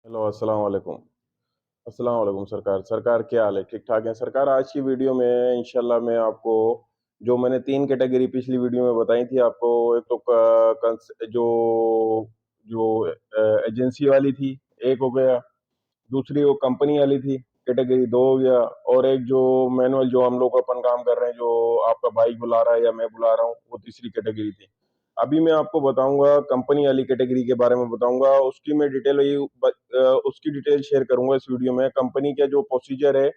Hello, अस्सलाम वालेकुम। अस्सलाम वालेकुम सरकार। सरकार क्या हाल है? ठीक-ठाक हैं सरकार? आज की वीडियो में इंशाल्लाह मैं आपको जो मैंने 3 कैटेगरी पिछली वीडियो में बताई थी आपको, एक तो क कंस जो जो एजेंसी वाली थी, एक हो गया, दूसरी वो कंपनी वाली थी, कैटेगरी 2 हो गया, और एक जो मैनुअल जो हम लोग अपन काम कर रहे हैं, जो आपका भाई बुला रहा है या मैं बुला रहा हूँ, वो तीसरी कैटेगरी थी। अभी मैं आपको बताऊंगा कंपनी वाली कैटेगरी के बारे में बताऊंगा, उसकी मैं डिटेल उसकी डिटेल शेयर करूंगा इस वीडियो में। कंपनी का जो प्रोसीजर है,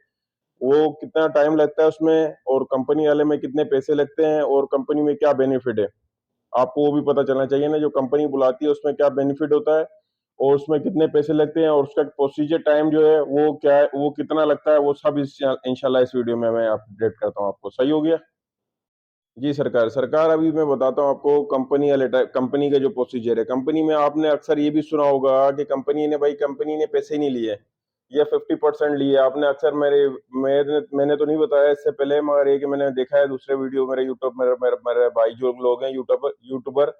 वो कितना टाइम लगता है उसमें, और कंपनी वाले में कितने पैसे लगते हैं, और कंपनी में क्या बेनिफिट है, आपको वो भी पता चलना चाहिए ना। जो कंपनी बुलाती है उसमें क्या बेनिफिट होता है, और उसमें कितने पैसे लगते हैं, और उसका प्रोसीजर टाइम जो है वो क्या है, वो कितना लगता है, वो सब इंशाल्लाह इस वीडियो में मैं अपडेट करता हूँ आपको। सही हो गया? जी सरकार। सरकार, अभी मैं बताता हूँ आपको कंपनी का जो प्रोसीजर है। कंपनी में आपने अक्सर ये भी सुना होगा कि कंपनी ने पैसे नहीं लिए या 50% लिए। आपने अक्सर मैंने तो नहीं बताया इससे पहले, मगर ये कि मैंने देखा है दूसरे वीडियो, मेरे यूट्यूब मेरे मेरे मेरे भाई जो लोग हैं यूट्यूबर यूट्यूबर,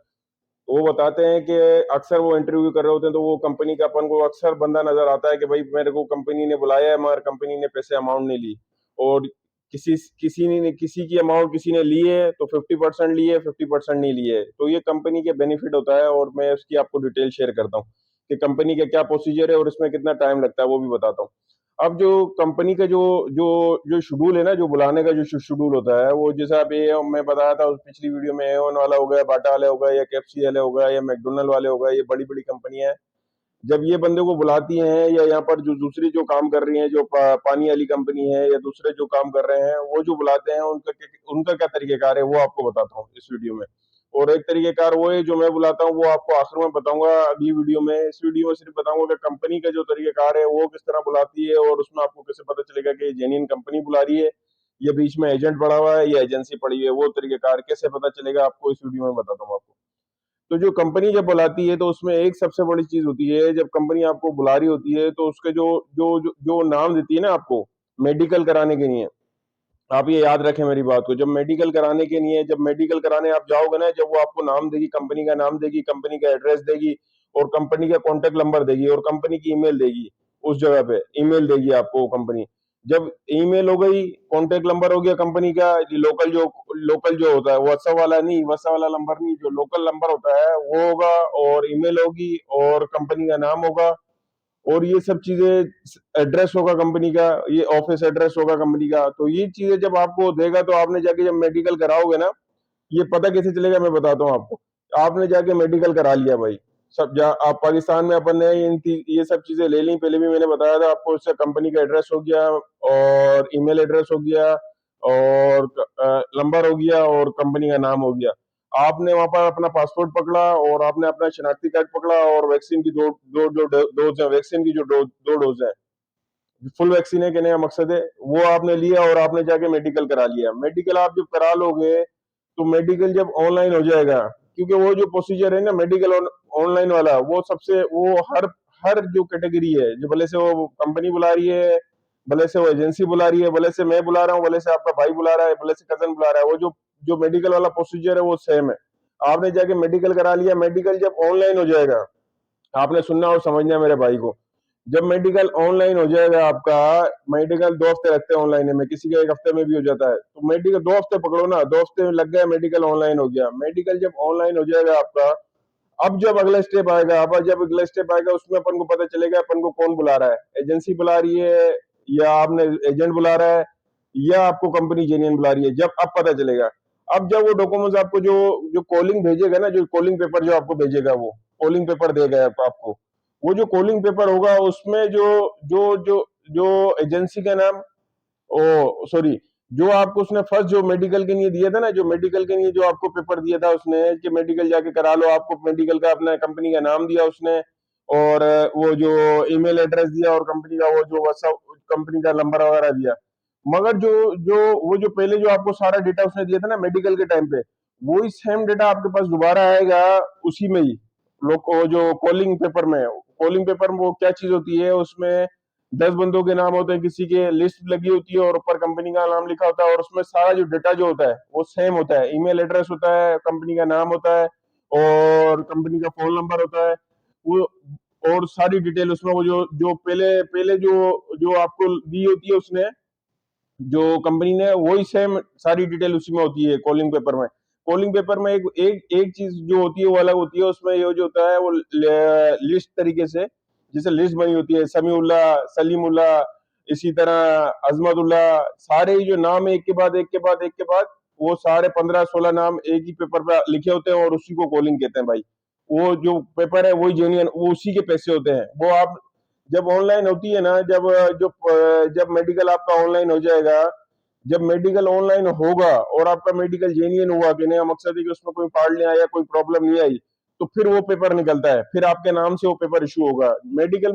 वो बताते हैं कि अक्सर वो इंटरव्यू कर रहे होते हैं, तो वो कंपनी का अपन को अक्सर बंदा नजर आता है कि भाई मेरे को कंपनी ने बुलाया है, मगर कंपनी ने पैसे अमाउंट नहीं ली। और किसी की अमाउंट किसी ने ली है तो 50% लिए, 50% नहीं लिए, तो ये कंपनी के बेनिफिट होता है, और मैं उसकी आपको डिटेल शेयर करता हूँ कि कंपनी का क्या प्रोसीजर है और इसमें कितना टाइम लगता है, वो भी बताता हूँ। अब जो कंपनी का जो जो शेड्यूल है ना, जो बुलाने का जो शेड्यूल होता है, वो जैसे आप ये मैं बताया था उस पिछली वीडियो में, एओन वाला हो गया, बाटा वाले हो गया, या केएफसी वाले हो गया, या मैकडोनल्ड वाले हो गए, ये बड़ी बड़ी कंपनियां हैं। जब ये बंदे को बुलाती हैं, या यहाँ पर जो दूसरी जो काम कर रही हैं, जो पानी वाली कंपनी है, या दूसरे जो काम कर रहे हैं, वो जो बुलाते हैं, उनका क्या तरीकेकार है वो आपको बताता हूँ इस वीडियो में। और एक तरीकेकार वो है जो मैं बुलाता हूँ, वो आपको आखिर में बताऊंगा अगली वीडियो में। इस वीडियो में सिर्फ बताऊंगा कि कंपनी का जो तरीकेकार है वो किस तरह बुलाती है, और उसमें आपको कैसे पता चलेगा कि जेन्युइन कंपनी बुला रही है या बीच में एजेंट पड़ा हुआ है या एजेंसी पड़ी है। वो तरीकेकार कैसे पता चलेगा आपको, इस वीडियो में बताता हूँ आपको। तो जो कंपनी जब बुलाती है तो उसमें एक सबसे बड़ी चीज होती है, जब कंपनी आपको बुला रही होती है तो उसके जो नाम देती है ना आपको मेडिकल कराने के लिए। आप ये याद रखें मेरी बात को, जब मेडिकल कराने आप जाओगे ना, जब वो आपको नाम देगी, कंपनी का नाम देगी, कंपनी का एड्रेस देगी, और कंपनी का कॉन्टेक्ट नंबर देगी, और कंपनी की ईमेल देगी। उस जगह पे ईमेल देगी आपको कंपनी। जब ईमेल हो गई, कॉन्टेक्ट नंबर हो गया कंपनी का, लोकल जो होता है, व्हाट्सएप वाला नंबर नहीं, जो लोकल नंबर होता है वो होगा, और ईमेल होगी, और कंपनी का नाम होगा, और ये सब चीजें, एड्रेस होगा कंपनी का, ये ऑफिस एड्रेस होगा कंपनी का। तो ये चीजें जब आपको देगा, तो आपने जाके जब मेडिकल कराओगे ना, ये पता कैसे चलेगा मैं बताता हूँ आपको। आपने जाके मेडिकल करा लिया भाई, आप पाकिस्तान में अपन ने ये सब चीजें ले ली, पहले भी मैंने बताया था आपको। इससे कंपनी का एड्रेस हो गया, और ईमेल एड्रेस हो गया, और नंबर हो गया, और कंपनी का नाम हो गया। आपने वहां पर अपना पासपोर्ट पकड़ा, और आपने अपना शनाख्ती कार्ड पकड़ा, और वैक्सीन की दो डोज है, वैक्सीन की जो दो डोज है, फुल वैक्सीन है, कहने का मकसद है, वो आपने लिया, और आपने जाके मेडिकल करा लिया। मेडिकल आप जब करा लोगे, तो मेडिकल जब ऑनलाइन हो जाएगा, क्योंकि वो जो प्रोसीजर है ना मेडिकल ऑनलाइन वाला, वो हर हर जो कैटेगरी है, जो भले से वो कंपनी बुला रही है, भले से वो एजेंसी बुला रही है, भले से मैं बुला रहा हूँ, भले से आपका भाई बुला रहा है, भले से कजन बुला रहा है, वो जो जो मेडिकल वाला प्रोसीजर है वो सेम है। आपने जाके मेडिकल करा लिया, मेडिकल जब ऑनलाइन हो जाएगा, आपने सुनना और समझना है मेरे भाई को। जब मेडिकल ऑनलाइन हो जाएगा आपका, मेडिकल 2 हफ्ते लगते हैं ऑनलाइन में, किसी का 1 हफ्ते में भी हो जाता है, तो मेडिकल 2 हफ्ते पकड़ो ना, 2 हफ्ते में लग गया, मेडिकल ऑनलाइन हो गया। मेडिकल जब ऑनलाइन हो जाएगा आपका, अब जब अगला स्टेप आएगा, उसमें अपन को पता चलेगा अपन को कौन बुला रहा है, एजेंसी बुला रही है, या आपने एजेंट बुला रहा है, या आपको कंपनी जेन्युइन बुला रही है, जब अब पता चलेगा। अब जब वो डॉक्यूमेंट्स आपको जो जो कॉलिंग भेजेगा ना, जो कॉलिंग पेपर जो आपको भेजेगा, वो कॉलिंग पेपर देगा आपको। वो जो कॉलिंग पेपर होगा उसमें जो जो जो जो एजेंसी का नाम, ओ सॉरी, जो आपको उसने फर्स्ट जो मेडिकल के लिए दिया था ना, जो मेडिकल के लिए जो आपको पेपर दिया था उसने, कि मेडिकल जाके करा लो, आपको मेडिकल का अपना कंपनी का नाम दिया उसने, और वो जो ईमेल एड्रेस दिया, और कंपनी का वो जो व्हाट्सएप कंपनी का नंबर वगैरह दिया। मगर जो जो वो जो पहले जो आपको सारा डेटा उसने दिया था ना मेडिकल के टाइम पे, वही सेम डेटा आपके पास दोबारा आएगा, उसी में ही। लोग वो जो कॉलिंग पेपर में वो क्या चीज होती है, उसमें 10 बंदों के नाम होते हैं, किसी के लिस्ट लगी होती है, और ऊपर कंपनी का नाम लिखा होता है, और उसमें सारा जो डेटा जो होता है वो सेम होता है। ईमेल एड्रेस होता है, कंपनी का नाम होता है, और कंपनी का फोन नंबर होता है। वो और सारी डिटेल उसमें वो जो जो पहले पहले जो जो आपको दी होती है उसने, जो कंपनी ने, वही सेम सारी डिटेल उसी में होती है कॉलिंग पेपर में। कॉलिंग पेपर में एक एक एक चीज जो होती है वो अलग होती है, उसमें ये जो होता है वो लिस्ट तरीके से, जैसे लिस्ट बनी होती है, समीउल्ला, सलीमुल्ला, इसी तरह अजमतुल्ला, सारे ही जो नाम है एक के बाद एक के बाद एक के बाद, वो सारे 15-16 नाम एक ही पेपर पे लिखे होते हैं और उसी को कॉलिंग कहते हैं भाई। वो जो पेपर है वही जेन्युइन, वो उसी के पैसे होते हैं। वो आप जब ऑनलाइन होती है ना, जब मेडिकल आपका ऑनलाइन हो जाएगा, जब मेडिकल ऑनलाइन होगा और आपका मेडिकल जेन्युइन हुआ कि नहीं, मकसद है कि उसमें कोई पार्ट नहीं आया, कोई प्रॉब्लम नहीं आई, तो फिर वो पेपर निकलता है, फिर आपके नाम से वो पेपर इशू होगा। मेडिकल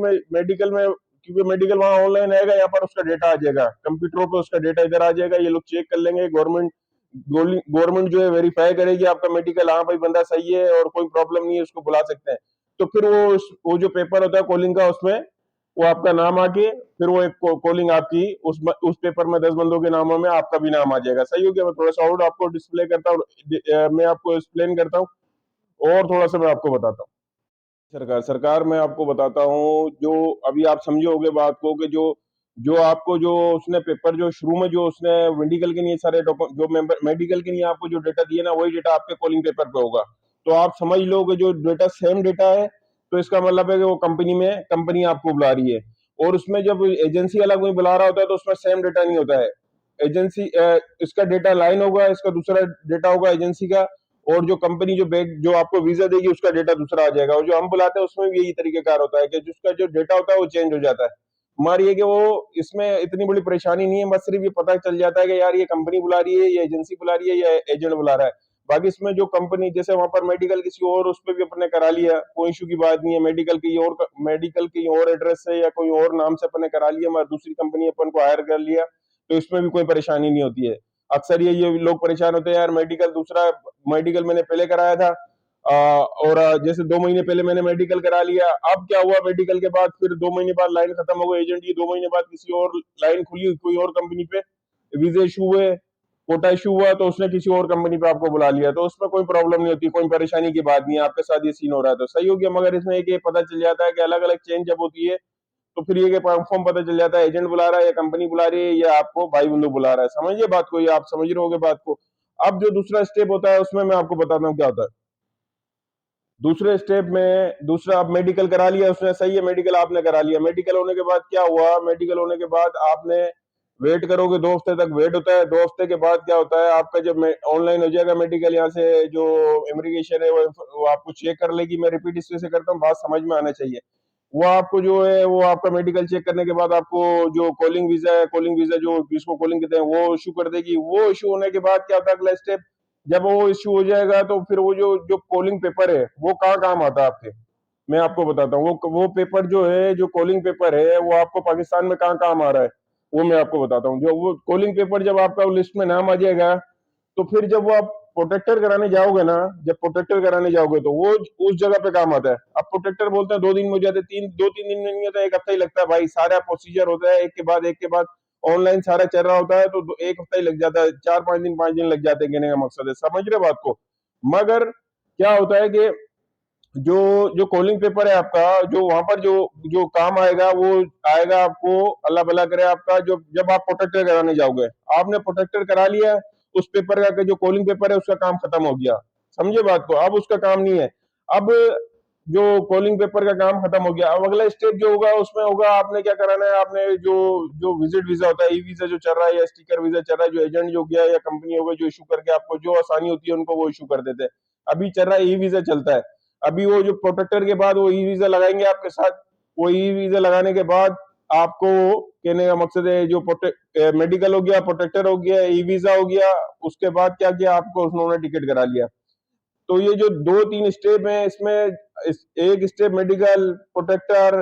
में क्योंकि मेडिकल वहां ऑनलाइन आएगा, यहाँ पर उसका डेटा आ जाएगा कंप्यूटरों पे, उसका डेटा इधर आ जाएगा, ये लोग चेक कर लेंगे, गवर्नमेंट जो है वेरीफाई करेगी आपका मेडिकल, हाँ भाई बंदा सही है और कोई प्रॉब्लम नहीं है, उसको बुला सकते हैं। तो फिर वो जो पेपर होता है कॉलिंग का, उसमें वो आपका नाम आके, फिर वो एक कॉलिंग आपकी उस पेपर में 10 बंदों के नामों में आपका भी नाम आ जाएगा। सही हो गया? मैं थोड़ा सा और आपको डिस्प्ले करता हूँ, मैं आपको एक्सप्लेन करता हूँ और थोड़ा सा मैं आपको बताता हूँ। सरकार सरकार मैं आपको बताता हूँ, जो अभी आप समझे होगे बात को, कि जो जो आपको जो उसने पेपर, जो शुरू में जो उसने मेडिकल के लिए सारे डॉक्यूमेंट, जो मेडिकल के लिए आपको जो डेटा दिए ना, वही डेटा आपके कॉलिंग पेपर पे होगा। तो आप समझ लो कि जो डेटा सेम डेटा है, तो इसका मतलब है कि वो कंपनी आपको बुला रही है। और उसमें जब एजेंसी वाला कोई बुला रहा होता है तो उसमें सेम डेटा नहीं होता है। एजेंसी इसका डेटा लाइन होगा, इसका दूसरा डेटा होगा एजेंसी का, और जो कंपनी जो आपको वीजा देगी उसका डेटा दूसरा आ जाएगा। और जो हम बुलाते हैं उसमें भी यही तरीकेकार होता है कि जिसका जो डेटा होता है वो चेंज हो जाता है। हमारी ये कि वो, इसमें इतनी बड़ी परेशानी नहीं है, बस सिर्फ ये पता चल जाता है कि यार ये कंपनी बुला रही है, ये एजेंसी बुला रही है, या एजेंट बुला रहा है। बाकी इसमें जो कंपनी, जैसे वहां पर मेडिकल किसी और उस पर भी अपने करा लिया, कोई इशू की बात नहीं है। मेडिकल की और एड्रेस से या कोई और नाम से अपने करा लिया, हमारी दूसरी कंपनी अपन को हायर कर लिया, तो इसमें भी कोई परेशानी नहीं होती है। अक्सर ये लोग परेशान होते हैं, यार मेडिकल मैंने पहले कराया था, और जैसे 2 महीने पहले मैंने मेडिकल करा लिया, अब क्या हुआ, मेडिकल के बाद फिर 2 महीने बाद लाइन खत्म हो गई एजेंट की, 2 महीने बाद किसी और लाइन खुली कोई और कंपनी पे, वीजे इशू हुए, कोटा इशू हुआ, तो उसने किसी और कंपनी पे आपको बुला लिया, तो उसमें कोई प्रॉब्लम नहीं होती, कोई परेशानी की बात नहीं है। आपके साथ ये सीन हो रहा है तो सही हो गया। मगर इसमें एक ये पता चल जाता है कि अलग अलग चेंज जब होती है, तो फिर ये कंफर्म पता चल जाता है एजेंट बुला रहा है या कंपनी बुला रही है या आपको भाई बंधु बुला रहा है। समझिए बात को, ये आप समझ रहे होगे बात को। अब जो दूसरा स्टेप होता है उसमें मैं आपको बताता हूँ क्या होता है। दूसरे स्टेप में, दूसरा, आप मेडिकल करा लिया उसने, सही है, मेडिकल आपने करा लिया। मेडिकल होने के बाद क्या हुआ, मेडिकल होने के बाद आपने वेट करोगे, 2 हफ्ते तक वेट होता है। 2 हफ्ते के बाद क्या होता है, आपका जब ऑनलाइन हो जाएगा मेडिकल, यहाँ से जो इमिग्रेशन है वो आपको चेक कर लेगी। मैं रिपीट इसलिए से करता हूँ, बात समझ में आना चाहिए। वो आपको जो है, वो आपका मेडिकल चेक करने के बाद आपको जो कॉलिंग वीजा है, कॉलिंग वीजा जो जिसको कॉलिंग कहते हैं, वो इशू कर देगी। वो इशू होने के बाद क्या होता है अगला स्टेप, जब वो इश्यू हो जाएगा तो फिर वो जो जो कॉलिंग पेपर है वो कहाँ काम आता है आपके, मैं आपको बताता हूँ। वो पेपर जो है, जो कॉलिंग पेपर है, वो आपको पाकिस्तान में कहाँ काम आ रहा है, वो मैं आपको बताता हूँ। जो वो कॉलिंग पेपर जब आपका लिस्ट में नाम आ जाएगा, तो फिर जब वो आप प्रोटेक्टर कराने जाओगे ना, जब प्रोटेक्टर कराने जाओगे तो वो उस जगह पे काम आता है। अब प्रोटेक्टर बोलते हैं 2 दिन में हो जाते, 2-3 दिन में नहीं होता, एक हफ्ता ही लगता है भाई। सारा प्रोसीजर होता है एक के बाद ऑनलाइन सारा चल रहा होता है, तो एक हफ्ता ही लग जाता है, 4-5 दिन लग जाते हैं, कहने का मकसद है। समझ रहे बात को? मगर क्या होता है कि जो जो कॉलिंग पेपर है आपका, जो वहां पर जो जो काम आएगा, वो आएगा आपको, अल्लाह भला करे आपका, जो जब आप प्रोटेक्टर कराने जाओगे, आपने प्रोटेक्टर करा लिया, उस पेपर का जो कॉलिंग पेपर है उसका काम खत्म हो गया। समझे बात को? अब उसका काम नहीं है। अब जो कॉलिंग पेपर का काम खत्म हो गया, अब अगला स्टेप जो होगा उसमें होगा, आपने क्या कराना है, आपने जो जो विजिट वीजा होता है, ई वीजा जो चल रहा है या स्टिकर वीजा चल रहा है, जो एजेंट जो गया या कंपनी होगा जो इशू करके आपको जो आसानी होती है उनको वो इशू कर देते हैं। अभी चल रहा है ई वीजा चलता है। अभी वो जो प्रोटेक्टर के बाद वो ई वीजा लगाएंगे आपके साथ। वो ई वीजा लगाने के बाद आपको, कहने का मकसद है, जो मेडिकल हो गया, प्रोटेक्टर हो गया, ई वीजा हो गया, उसके बाद क्या किया आपको, उन्होंने टिकट करा लिया। तो ये जो 2-3 स्टेप है इसमें, एक स्टेप मेडिकल, प्रोटेक्टर,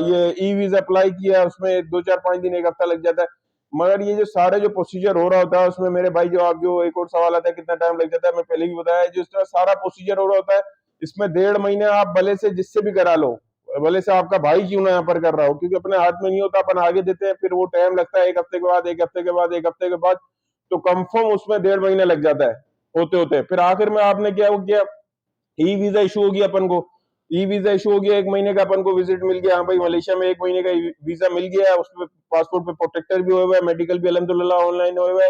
ये ई वीजा अप्लाई किया, उसमें 2-4-5 दिन, एक हफ्ता लग जाता है। मगर ये जो सारे जो प्रोसीजर हो रहा होता है उसमें, मेरे भाई, जो आप जो एक और सवाल आता है कितना टाइम लग जाता है, मैं पहले भी बताया, जिस तरह सारा प्रोसीजर हो रहा होता है, इसमें 1.5 महीने आप भले से जिससे भी करा लो, भले से आपका भाई क्यों ना यहाँ पर कर रहा हो, क्योंकि अपने हाथ में नहीं होता, अपन आगे देते हैं, फिर वो टाइम लगता है, एक हफ्ते के बाद, एक हफ्ते के बाद, एक हफ्ते के बाद, तो कंफर्म उसमें 1.5 महीने लग जाता है होते होते। फिर आखिर में आपने क्या किया, ई वीजा इशू हो गया अपन को। ई वीजा इशू हो गया, 1 महीने का अपन को विजिट मिल गया, हाँ भाई मलेशिया में 1 महीने का वीजा मिल गया है, उसमें पासपोर्ट पे प्रोटेक्टर भी हुआ है, मेडिकल भी अल्हम्दुलिल्लाह ऑनलाइन हुआ है,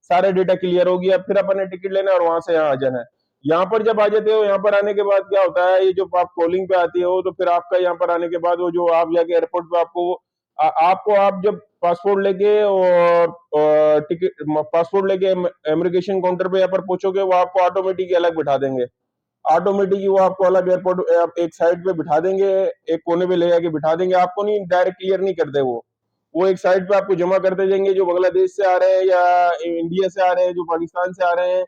सारे डेटा क्लियर हो गया, फिर अपन ने टिकट लेना है और वहां से यहाँ आ जाना है। यहाँ पर जब आ जाते हो, यहाँ पर आने के बाद क्या होता है, ये जो आप कॉलिंग पे आती हो, तो फिर आपका यहाँ पर आने के बाद वो जो आप जाके एयरपोर्ट पे आपको आप जब पासपोर्ट लेके और टिकट पासपोर्ट लेके इमिग्रेशन काउंटर पे यहाँ पर पहुंचोगे, वो आपको ऑटोमेटिक अलग बिठा देंगे। ऑटोमेटिक वो आपको अलग एयरपोर्ट एक साइड पे बिठा देंगे, एक कोने पे ले जाके बिठा देंगे, आपको नहीं डायरेक्ट क्लियर नहीं करते वो एक साइड पे आपको जमा करते जाएंगे, जो बांग्लादेश से आ रहे हैं या इंडिया से आ रहे हैं, जो पाकिस्तान से आ रहे हैं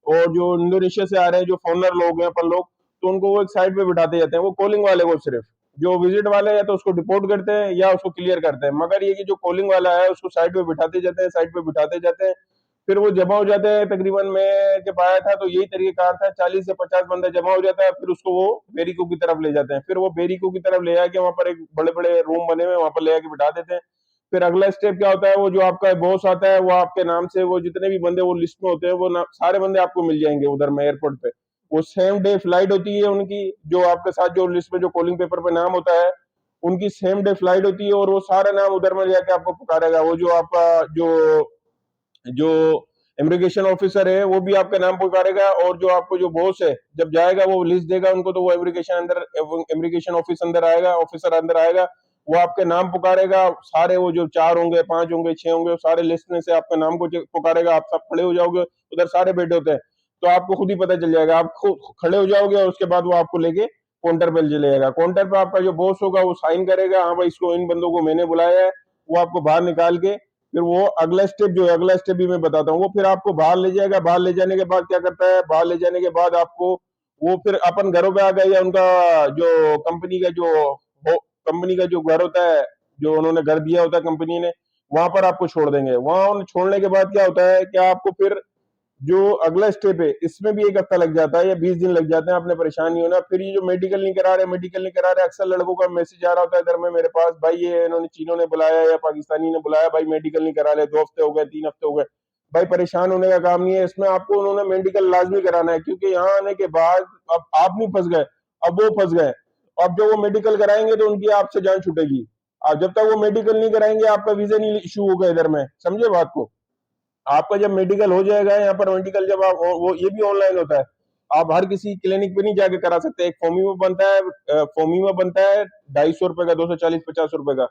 और जो इंडोनेशिया से आ रहे हैं, जो फॉरनर लोग हैं अपन लोग, तो उनको वो एक साइड पे बिठाते जाते हैं। वो कॉलिंग वाले को सिर्फ, जो विजिट वाले हैं तो उसको डिपोर्ट करते हैं या उसको क्लियर करते हैं, मगर ये कि जो कॉलिंग वाला है उसको साइड पे बिठाते जाते हैं, साइड पे बिठाते जाते हैं, फिर वो जमा हो जाते हैं। तकरीबन मैं जब आया था तो यही तरीकेकार था, 40 से 50 बंदा जमा हो जाता है, फिर उसको वो बेरीको की तरफ ले जाते हैं, फिर वो बेरीको की तरफ ले जाके वहां पर एक बड़े बड़े रूम बने हुए वहां पर ले जाके बिठा देते हैं। फिर अगला स्टेप क्या होता है, वो जो आपका बॉस आता है वो आपके नाम से, वो जितने भी बंदे वो लिस्ट में होते हैं, वो सारे बंदे आपको मिल जाएंगे उधर में एयरपोर्ट पे। वो सेम डे फ्लाइट होती है उनकी, जो आपके साथ जो लिस्ट में जो कॉलिंग पेपर पे नाम होता है, उनकी सेम डे फ्लाइट होती है और वो सारा नाम उधर में जाके आपको पुकारेगा। वो जो आपका जो जो इमिग्रेशन ऑफिसर है वो भी आपका नाम पुकारेगा, और जो आपको जो बॉस है जब जाएगा वो लिस्ट देगा उनको, तो वो इमिग्रेशन ऑफिसर अंदर आएगा, वो आपके नाम पुकारेगा, सारे वो जो 4 होंगे, 5 होंगे, 6 होंगे, वो सारे लिस्ट में से आपका नाम को पुकारेगा, आप सब खड़े हो जाओगे, उधर सारे बैठे होते हैं, तो आपको खुद ही पता चल जाएगा, आप खुद खड़े हो जाओगे और उसके बाद वो आपको लेके काउंटर पे ले जाएगा। काउंटर पे आपका जो बॉस होगा वो साइन करेगा, हाँ भाई इसको, इन बंदों को मैंने बुलाया है, वो आपको बाहर निकाल के फिर वो अगला स्टेप जो है, अगला स्टेप भी मैं बताता हूँ, वो फिर आपको बाहर ले जाएगा। बाहर ले जाने के बाद क्या करता है, बाहर ले जाने के बाद आपको वो फिर अपन घरों पे आ गए, या उनका जो कंपनी का जो घर होता है, जो उन्होंने घर दिया होता है कंपनी ने, वहां पर आपको छोड़ देंगे। वहां छोड़ने के बाद क्या होता है, क्या आपको फिर जो अगला स्टेप है इसमें भी 1 हफ्ता लग जाता है या 20 दिन लग जाते हैं, आपने परेशान नहीं होना। फिर ये जो मेडिकल नहीं करा रहे, अक्सर लड़कों का मैसेज आ रहा होता है इधर में मेरे पास, भाई ये इन्होंने, चीनों ने बुलाया या पाकिस्तानी ने बुलाया, भाई मेडिकल नहीं करा रहे, 2 हफ्ते हो गए, 3 हफ्ते हो गए। भाई परेशान होने का काम नहीं है इसमें, आपको उन्होंने मेडिकल लाजमी कराना है, क्योंकि यहाँ आने के बाद अब आप नहीं फंस गए, अब वो फंस गए। अब जब वो मेडिकल कराएंगे तो उनकी आपसे जान छूटेगी। अब जब तक वो मेडिकल नहीं कराएंगे आपका वीजा नहीं इशू होगा इधर में, समझे बात को। आपका जब मेडिकल हो जाएगा यहाँ पर, मेडिकल जब आप वो ये भी ऑनलाइन होता है, आप हर किसी क्लिनिक पे नहीं जाके करा सकते। एक फोमीमा बनता है 250 रुपए का, 240-50 रुपए का,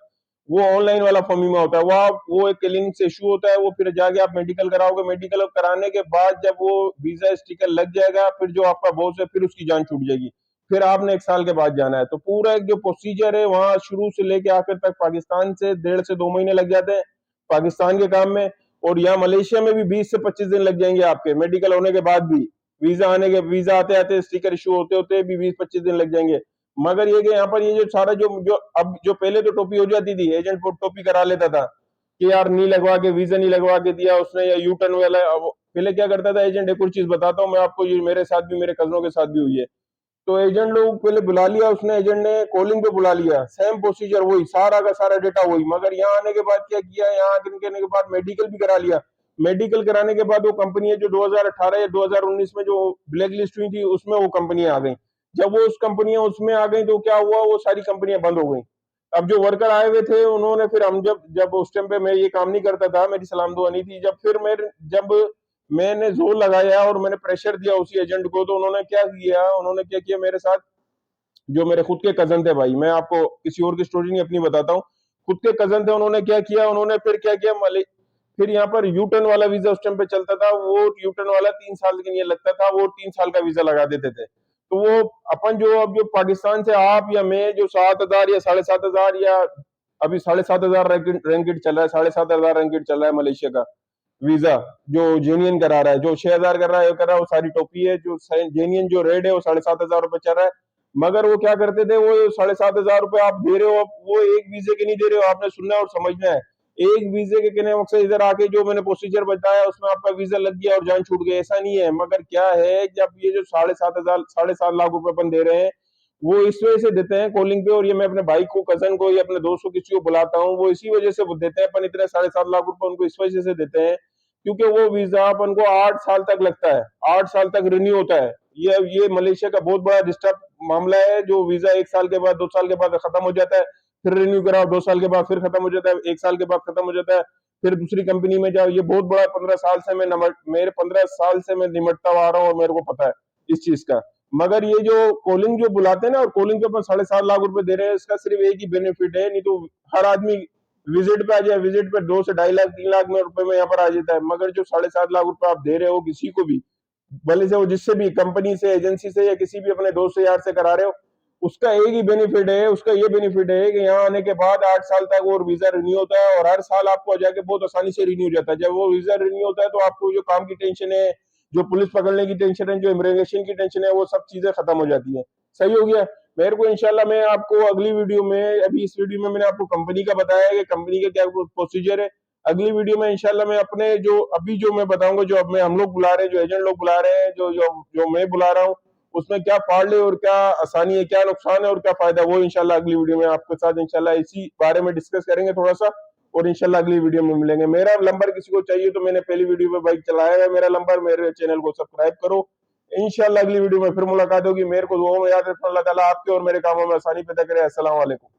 वो ऑनलाइन वाला फोमीमा होता है। वो एक क्लिनिक से इशू होता है, वो फिर जाके आप मेडिकल कराओगे, मेडिकल कराने के बाद जब वो वीजा स्टिकर लग जाएगा, फिर जो आपका बॉस है फिर उसकी जान छूट जाएगी, फिर आपने 1 साल के बाद जाना है। तो पूरा एक जो प्रोसीजर है वहां शुरू से लेके आखिर तक, पाकिस्तान से 1.5 से 2 महीने लग जाते हैं पाकिस्तान के काम में, और यहाँ मलेशिया में भी 20 से 25 दिन लग जाएंगे आपके मेडिकल होने के बाद भी। वीजा आते आते, स्टिकर इशू होते होते भी 20-25 दिन लग जाएंगे। मगर ये कि यहाँ पर ये जो सारा जो जो अब जो पहले तो टोपी हो जाती थी, एजेंट को टोपी करा लेता था कि यार नहीं लगवा के, वीजा नहीं लगवा के दिया उसने, या यू टर्न वाला। पहले क्या करता था एजेंट, एक और चीज बताता हूँ मैं आपको, ये मेरे साथ भी, मेरे कजनों के साथ भी हुई है। तो एजेंट लोग पहले बुला लिया उसने, एजेंट ने कॉलिंग पे बुला लिया, सेम प्रोसीजर वही, सारा का सारा डेटा वही, मगर यहाँ आने के बाद क्या किया, यहाँ आने के बाद मेडिकल भी करा लिया। मेडिकल कराने के बाद वो कंपनी है जो 2018 या 2019 में जो ब्लैक लिस्ट हुई थी, उसमें वो कंपनियां आ गई। जब वो उस कंपनियां उसमें आ गई तो क्या हुआ, वो सारी कंपनियां बंद हो गई। अब जो वर्कर आए हुए थे उन्होंने फिर, हम जब जब उस टाइम पे मैं ये काम नहीं करता था, मेरी सलाम दुआ नहीं थी, जब मैंने जोर लगाया और मैंने प्रेशर दिया उसी एजेंट को, तो उन्होंने क्या किया मेरे साथ, जो मेरे खुद के कजन थे भाई, मैं आपको किसी और की स्टोरी नहीं अपनी बताता हूँ, खुद के कजन थे, उन्होंने क्या किया, उन्होंने फिर क्या किया, फिर यहाँ पर यू टर्न वाला वीजा उस टाइम पे चलता था, वो यू टर्न वाला 3 साल के लिए लगता था, वो 3 साल का वीजा लगा देते थे। तो वो अपन जो, अब जो पाकिस्तान से आप या मैं जो 7,000 या 7,500 या अभी 7,500 रैंकेट चल रहा है, 7,500 रैंकेट चल रहा है मलेशिया का वीजा, जो जेनियन करा रहा है, जो 6,000 कर रहा है वो सारी टोपी है, जो जेनियन जो रेट है वो 7,500 रुपए चल रहा है। मगर वो क्या करते थे, वो 7,500 रुपए आप दे रहे हो, वो एक वीजे के नहीं दे रहे हो, आपने सुनना और समझना है। एक वीजे के कहने मकसद, इधर आके जो मैंने प्रोसीजर बताया उसमें आपका वीजा लग गया और जान छूट गई, ऐसा नहीं है। मगर क्या है, जब ये जो 7,500 7.5 लाख रुपए अपन दे रहे हैं, वो इस वजह से देते हैं कॉलिंग पे, और ये मैं अपने भाई को, कजन को या अपने दोस्त को, किसी को बुलाता हूँ, वो इसी वजह से वो देते हैं अपन इतने 7.5 लाख रुपए उनको इस वजह से देते हैं, क्योंकि वो वीजा अपन को 8 साल तक लगता है, 8 साल तक रिन्यू होता है। ये मलेशिया का बहुत बड़ा डिस्टर्ब मामला है जो वीजा 1 साल के बाद 2 साल के बाद खत्म हो जाता है, फिर रिन्यू कराओ, 2 साल के बाद फिर खत्म हो जाता है, 1 साल के बाद खत्म हो जाता है, फिर दूसरी कंपनी में जाओ। ये बहुत बड़ा 15 साल से मेरे 15 साल से मैं निमटता हुआ आ रहा हूँ और मेरे को पता है इस चीज का। मगर ये जो कॉलिंग जो बुलाते हैं ना, और कॉलिंग के ऊपर 7.5 लाख रुपए दे रहे हैं, इसका सिर्फ एक ही बेनिफिट है, नहीं तो हर आदमी विजिट पे आ जाए, विजिट पे 2 से 2.5 लाख 3 लाख में रुपए में यहाँ पर आ जाता है। मगर जो 7.5 लाख रुपए आप दे रहे हो किसी को भी, भले से वो जिससे भी कंपनी से, एजेंसी से, या किसी भी अपने दोस्त से यार से करा रहे हो, उसका एक ही बेनिफिट है, उसका ये बेनिफिट है कि यहाँ आने के बाद 8 साल तक वो वीजा रिन्यू होता है, और हर साल आपको जाके बहुत आसानी से रिन्यू हो जाता है। जब वो वीजा रिन्यू होता है तो आपको जो काम की टेंशन है, जो पुलिस पकड़ने की टेंशन है, जो इमिग्रेशन की टेंशन है, वो सब चीजें खत्म हो जाती है। सही हो गया। मेरे को इंशाल्लाह मैं आपको अगली वीडियो में, अभी इस वीडियो में मैंने आपको कंपनी का बताया कि कंपनी का क्या प्रोसीजर है। अगली वीडियो में इंशाल्लाह मैं अपने जो अभी जो मैं बताऊंगा, जो अब मैं हम लोग बुला रहे हैं, जो एजेंट लोग बुला रहे हैं, जो जो जो मैं बुला रहा हूँ, उसमें क्या फाड़ है और क्या आसानी है, क्या नुकसान है और क्या फायदा, वो इंशाल्लाह अगली वीडियो में आपके साथ इंशाल्लाह इसी बारे में डिस्कस करेंगे थोड़ा सा, और इंशाल्लाह अगली वीडियो में मिलेंगे। मेरा नंबर किसी को चाहिए तो मैंने पहली वीडियो में बाइक चलाया है, मेरा नंबर, मेरे चैनल को सब्सक्राइब करो। इंशाल्लाह अगली वीडियो में फिर मुलाकात होगी। मेरे को दुआ में याद रखना, अल्लाह ताला आपके और मेरे कामों में आसानी पैदा करे। अस्सलाम वालेकुम।